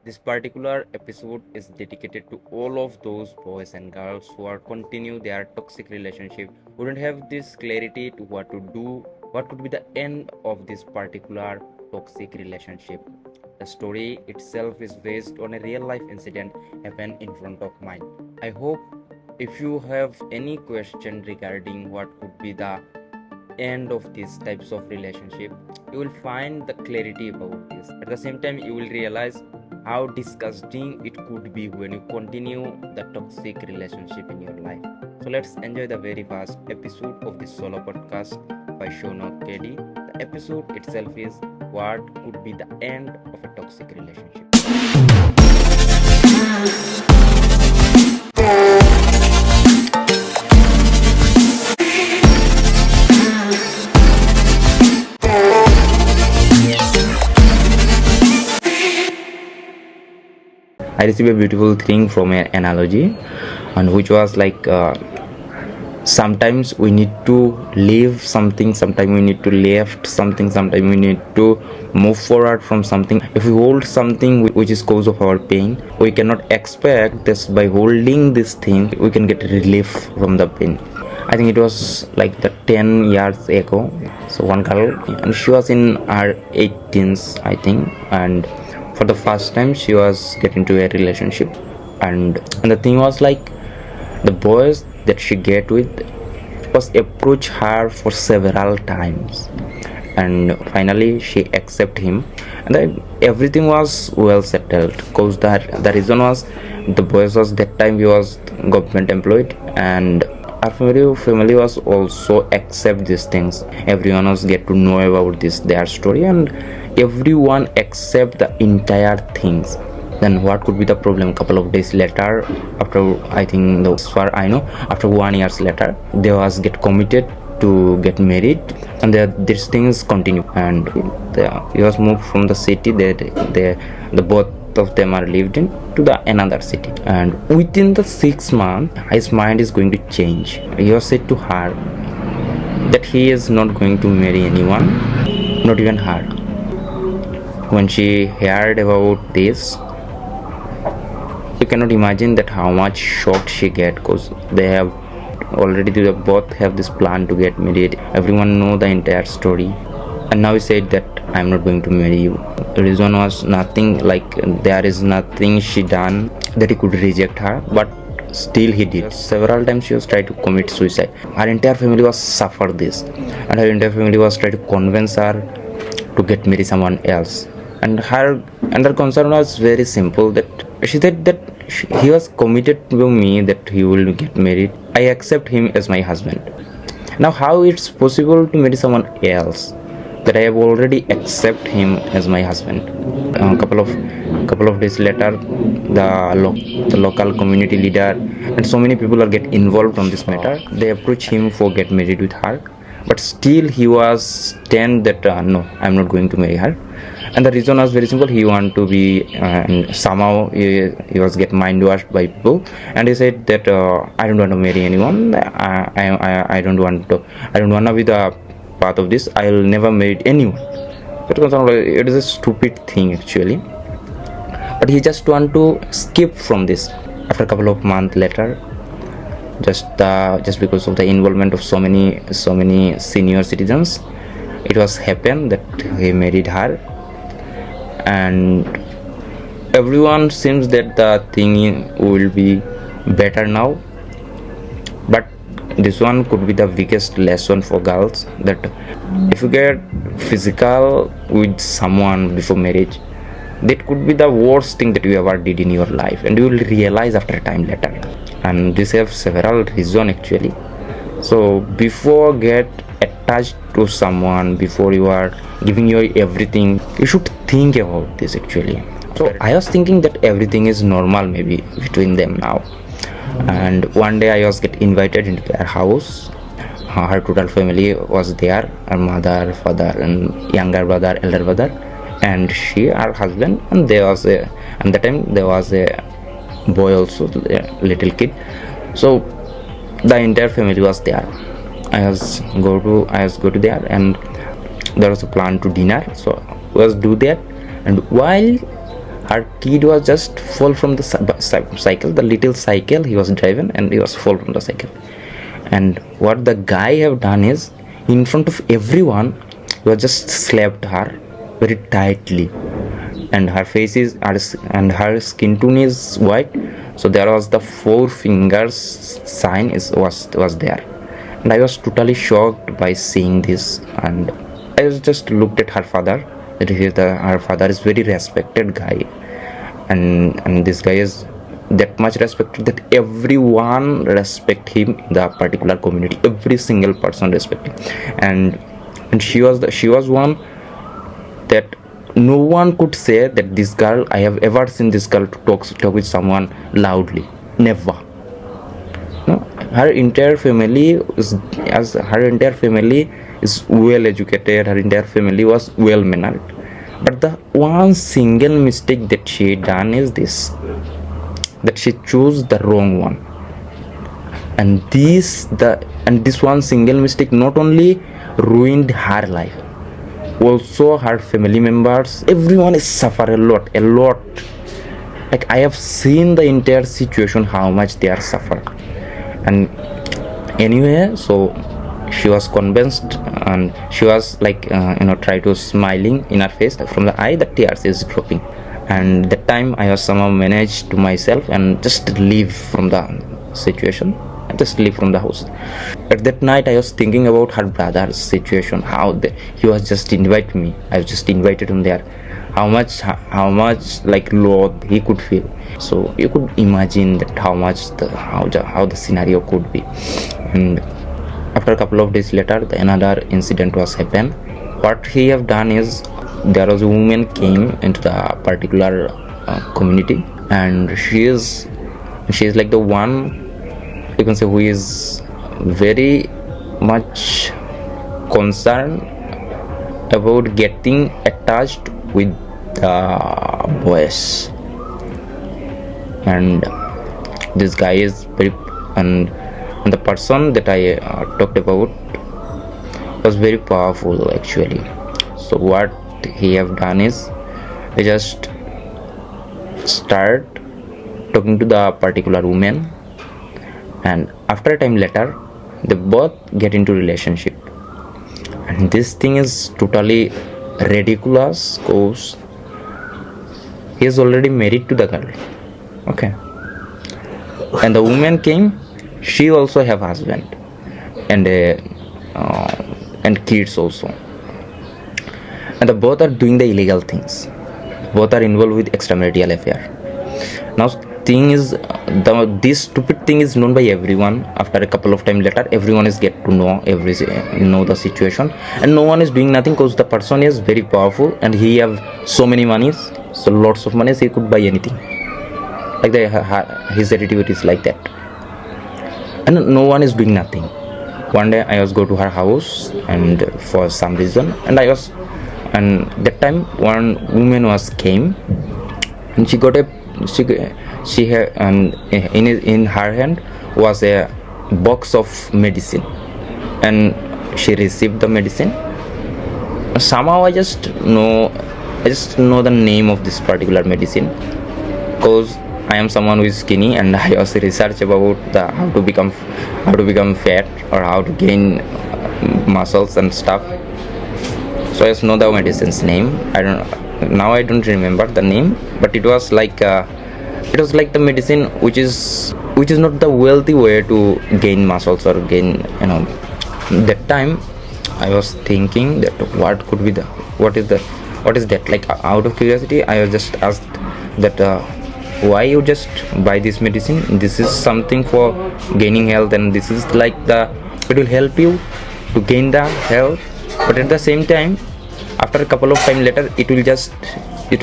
This particular episode is dedicated to all of those boys and girls who are continue their toxic relationship, who don't have this clarity to what to do, what could be the end of this particular toxic relationship. The story itself is based on a real life incident happened in front of mine. I hope if you have any question regarding what could be the end of these types of relationship, you will find the clarity about this. At the same time, you will realize how disgusting it could be when you continue the toxic relationship in your life. So let's enjoy the very first episode of this solo podcast by Shaunak KD. The episode itself is what could be the end of a toxic relationship. I received a beautiful thing from an analogy, and which was like sometimes we need to leave something, sometimes we need to left something, sometimes we need to move forward from something. If we hold something which is cause of our pain, we cannot expect this by holding this thing we can get relief from the pain. I think it was like the 10 years ago. So one girl, and she was in her 18s, I think, and for the first time she was getting into a relationship, and the thing was like the boys that she get with was approach her for several times, and finally she accept him, and then everything was well settled because the reason was the boys was that time he was government employed, and our family was also accept these things. Everyone was get to know about this their story, and everyone accept the entire things. Then what could be the problem? Couple of days later, after I think as far I know, after 1 year later, they was get committed to get married, and these things continue. And he was moved from the city that the both of them are lived in to the another city, and within the 6 months his mind is going to change. He was said to her that he is not going to marry anyone, not even her. When she heard about this, you cannot imagine that how much shocked she get, because they have already both have this plan to get married. Everyone know the entire story, and now he said that I'm not going to marry you. The reason was nothing, like there is nothing she done that he could reject her, but still he did. Several times she was trying to commit suicide. Her entire family was suffer this, and her entire family was trying to convince her to get marry someone else. And her concern was very simple, that she said that he was committed to me, that he will get married. I accept him as my husband. Now how it's possible to marry someone else that I have already accept him as my husband? Couple of days later, the local community leader and so many people are get involved on this matter. They approach him for get married with her, but still he was stand that no, I'm not going to marry her. And the reason was very simple. He want to be and somehow he was get mind washed by people, and he said that I don't want to marry anyone. I don't want to be the part of this. I'll never marry anyone. It is a stupid thing actually, but he just want to skip from this. After a couple of months later, just because of the involvement of so many senior citizens, it was happened that he married her, and everyone seems that the thing will be better now. But this one could be the biggest lesson for girls, that if you get physical with someone before marriage, that could be the worst thing that you ever did in your life, and you will realize after a time later. And this have several reasons actually. So before get attached to someone, before you are giving your everything, you should think about this actually. So I was thinking that everything is normal maybe between them now, and one day I was get invited into their house. Her total family was there, her mother, father, and younger brother, elder brother, and she, her husband, and there was a, and that time there was a boy also, a little kid. So the entire family was there. I was go to there, and there was a plan to dinner, so was do that. And while her kid was just fall from the cycle, the little cycle he was driving, and he was fall from the cycle. And what the guy have done is, in front of everyone, he was just slapped her very tightly, and her face is, and her skin tone is white, so there was the 4 fingers sign was there. And I was totally shocked by seeing this, and I was just looked at her father. Her father is very respected guy, and this guy is that much respected that everyone respect him in the particular community. Every single person respect him, and she was one that no one could say that this girl, I have ever seen this girl talk with someone loudly. Never. No, her entire family is well educated. Her entire family was well mannered. But the one single mistake that she done is this, that she chose the wrong one. And this one single mistake not only ruined her life, also her family members, everyone is suffer a lot. Like, I have seen the entire situation, how much they are suffer. And anyway, so she was convinced, and she was like try to smiling in her face. From the eye, the tears is dropping. And that time I was somehow managed to myself and just leave from the situation, and just leave from the house. At that night I was thinking about her brother's situation, how he was just invite me. I was just invited him there. How much like loath he could feel. So you could imagine that how the scenario could be. And after a couple of days later, another incident was happened. What he have done is, there was a woman came into the particular community, and she is like the one, you can say, who is very much concerned about getting attached with the boys. And this guy is very, and the person that I talked about was very powerful actually. So what he have done is, he just start talking to the particular woman, and after a time later they both get into relationship. And this thing is totally ridiculous, because he is already married to the girl, okay, and the woman came, she also have husband and kids also, and the both are doing the illegal things. Both are involved with extramarital affair. Now thing is, this stupid thing is known by everyone. After a couple of time later, everyone is get to know the situation, and no one is doing nothing, because the person is very powerful and he have so many monies, so lots of monies, he could buy anything. Like his attitude is like that, and no one is doing nothing. One day I was go to her house, and for some reason, and that time one woman came, and she had, and in her hand was a box of medicine, and she received the medicine. Somehow I just know the name of this particular medicine, because I am someone who is skinny, and I also research about how to become fat, or how to gain muscles and stuff. So I just know the medicine's name. I don't remember the name, but it was like the medicine which is not the wealthy way to gain muscles or gain, that time I was thinking that what is that, like, out of curiosity I was just asked that why you just buy this medicine. This is something for gaining health, and this is like it will help you to gain the health, but at the same time, after a couple of time later, it will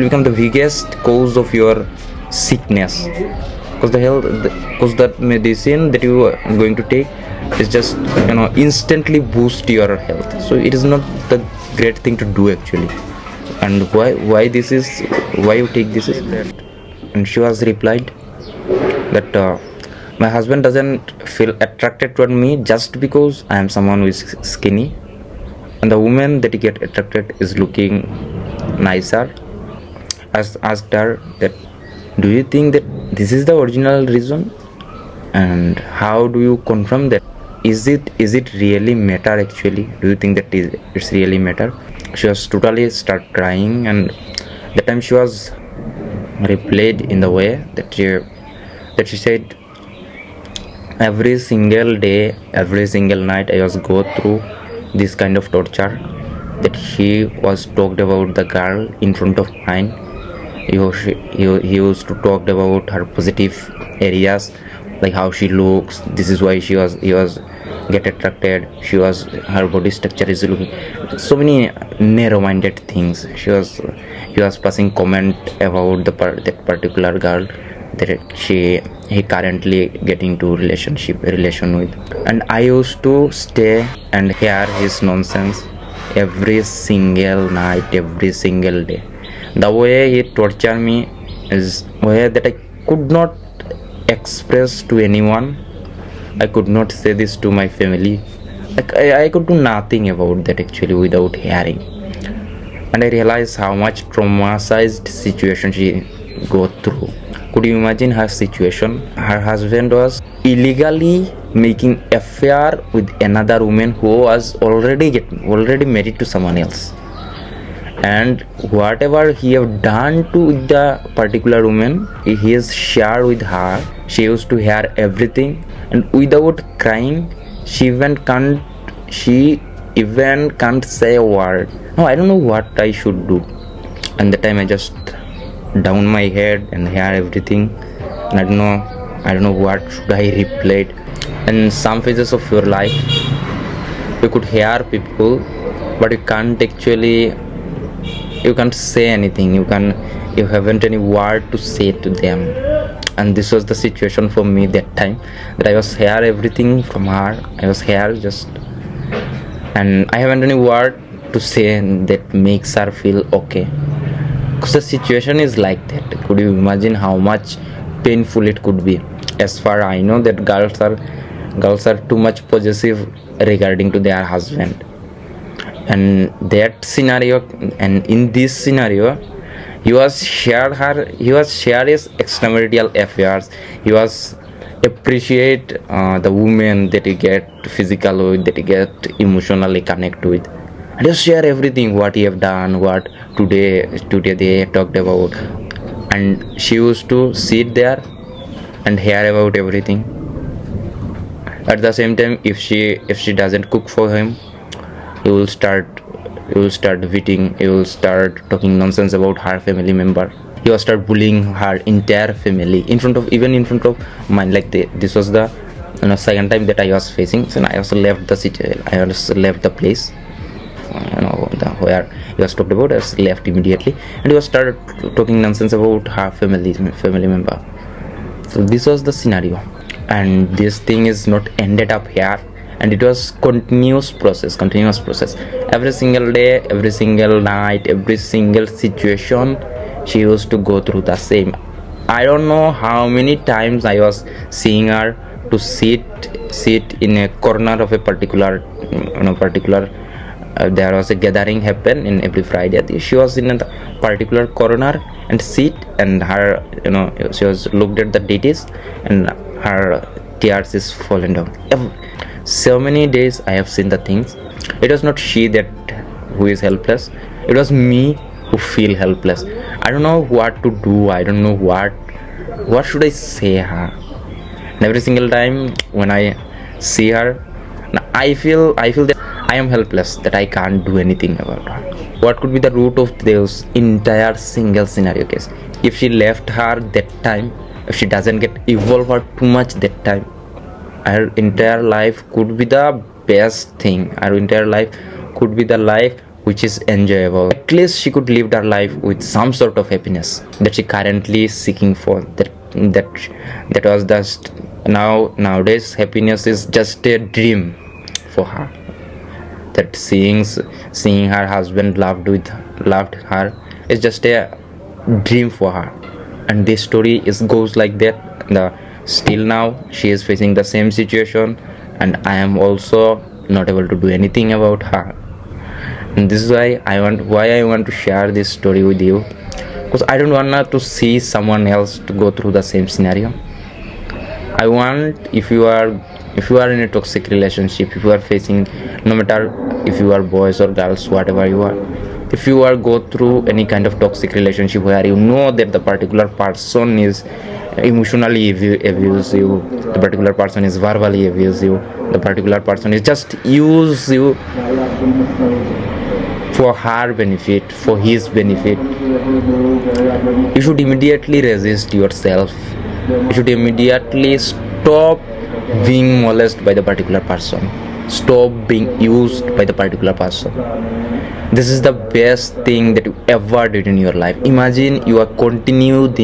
become the biggest cause of your sickness, because that medicine that you are going to take is just instantly boost your health. So it is not the great thing to do actually. And why you take this is that. And she was replied that my husband doesn't feel attracted toward me just because I am someone who is skinny, and the woman that he get attracted is looking nicer, asked her that, do you think that this is the original reason, and how do you confirm that? Is it really matter actually? Do you think that it's really matter? She was totally start crying, and that time she was replayed in the way that she said, every single day, every single night I was go through this kind of torture, that he was talked about the girl in front of mine. He used to talk about her positive areas, like how she looks, this is why he was get attracted, her body structure is looking, so many narrow-minded things. He was passing comment about that particular girl that he currently getting to relation with, and I used to stay and hear his nonsense every single night, every single day. The way he tortured me is way that I could not express to anyone. I could not say this to my family. Like I could do nothing about that actually without hearing. And I realized how much traumatized situation she go through. Could you imagine her situation? Her husband was illegally making affair with another woman who was already married to someone else. And whatever he have done to the particular woman, he has shared with her. She used to hear everything, and without crying, she even can't say a word. No, I don't know what I should do. And the time I just down my head and hear everything, and I don't know what should I replay. In some phases of your life, you could hear people, but you can't say anything. You haven't any word to say to them. And this was the situation for me that time, that I was hear everything from her. I was here just, and I haven't any word to say that makes her feel okay, because the situation is like that. Could you imagine how much painful it could be? As far I know, that girls are too much possessive regarding to their husband. And that scenario, and in this scenario, he was shared his extramarital affairs. He was appreciate the woman that he get physical with, that he get emotionally connect with, and just share everything what he have done, what today they talked about. And she used to sit there and hear about everything. At the same time, if she doesn't cook for him, he will start beating, he will start talking nonsense about her family member. He will start bullying her entire family in front of mine. Like this was the second time that I was facing. So I also left the city. I also left the place. Where he was talked about, I was left immediately, and he was started talking nonsense about her family member. So this was the scenario, and this thing is not ended up here. And it was continuous process. Every single day, every single night, every single situation, she used to go through the same. I don't know how many times I was seeing her to sit in a corner of a particular there was a gathering happen in every Friday. She was in a particular corner and sit, and her she was looked at the deities, and her tears is falling down. So many days I have seen the things. It was not she that who is helpless, it was me who feel helpless. I don't know what to do. I don't know what should I say her. And every single time when I see her, I feel that I am helpless, that I can't do anything about her. What could be the root of this entire single scenario case? If she left her that time, if she doesn't get evolved her too much that time, her entire life could be the best thing. Her entire life could be the life which is enjoyable. At least she could live her life with some sort of happiness that she currently is seeking for. That was just nowadays happiness is just a dream for her. That seeing her husband loved her is just a dream for her. And this story goes like that. Still now she is facing the same situation, and I am also not able to do anything about her. And this is why I want to share this story with you, because I don't want to see someone else to go through the same scenario. I want, if you are in a toxic relationship, if you are facing, no matter if you are boys or girls, whatever you are, if you are go through any kind of toxic relationship where you know that the particular person is emotionally abuse you, the particular person is verbally abuse you, the particular person is just use you for her benefit, for his benefit, you should immediately resist yourself. You should immediately stop being molested by the particular person, stop being used by the particular person. This is the best thing that you ever did in your life. Imagine you are continuing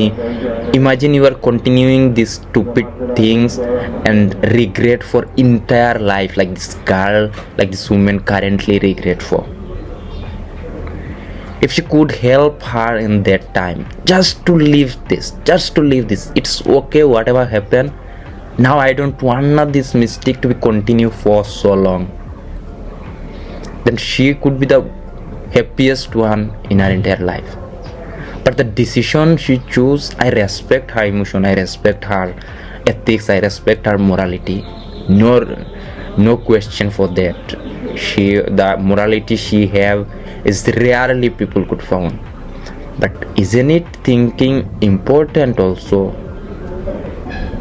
these stupid things and regret for entire life, like this girl, like this woman currently regret for. If she could help her in that time, just to leave this, it's okay whatever happened. Now I don't want this mistake to be continue for so long. Then she could be the happiest one in her entire life. But the decision she chose, I respect her emotion, I respect her ethics, I respect her morality. No question for that. The morality she have is rarely people could found. But isn't it thinking important also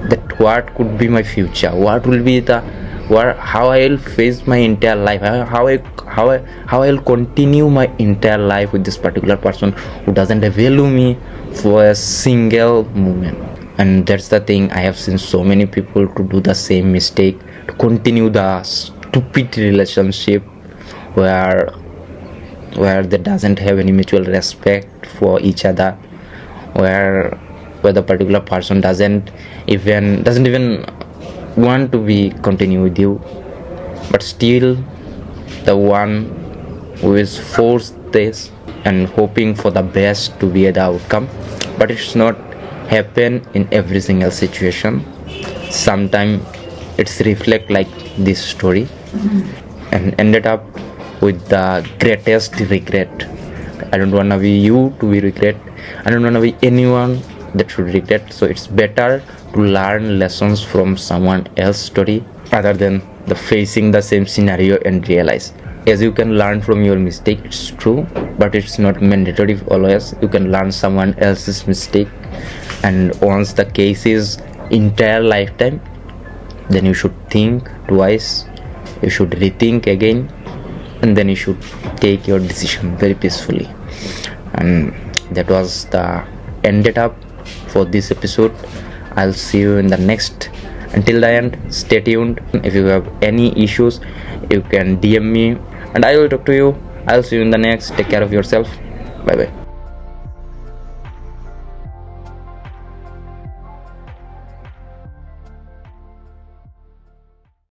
that what could be my future, what will be how I will face my entire life, how I will continue my entire life with this particular person who doesn't value me for a single moment. And that's the thing, I have seen so many people to do the same mistake, to continue the stupid relationship where they doesn't have any mutual respect for each other, where the particular person doesn't even want to be continue with you, but still the one who is forced this and hoping for the best to be the outcome. But it's not happen in every single situation. Sometimes it's reflect like this story and ended up with the greatest regret. I don't want to be you to be regret. I don't want to be anyone that should regret. So it's better to learn lessons from someone else's story rather than the facing the same scenario and realize. As you can learn from your mistake, it's true, but it's not mandatory always. You can learn someone else's mistake, and once the case is entire lifetime, then you should think twice, you should rethink again, and then you should take your decision very peacefully. And that was the ended up for this episode. I'll see you in the next. Until the end, stay tuned. If you have any issues, you can DM me and I will talk to you. I'll see you in the next. Take care of yourself. Bye bye.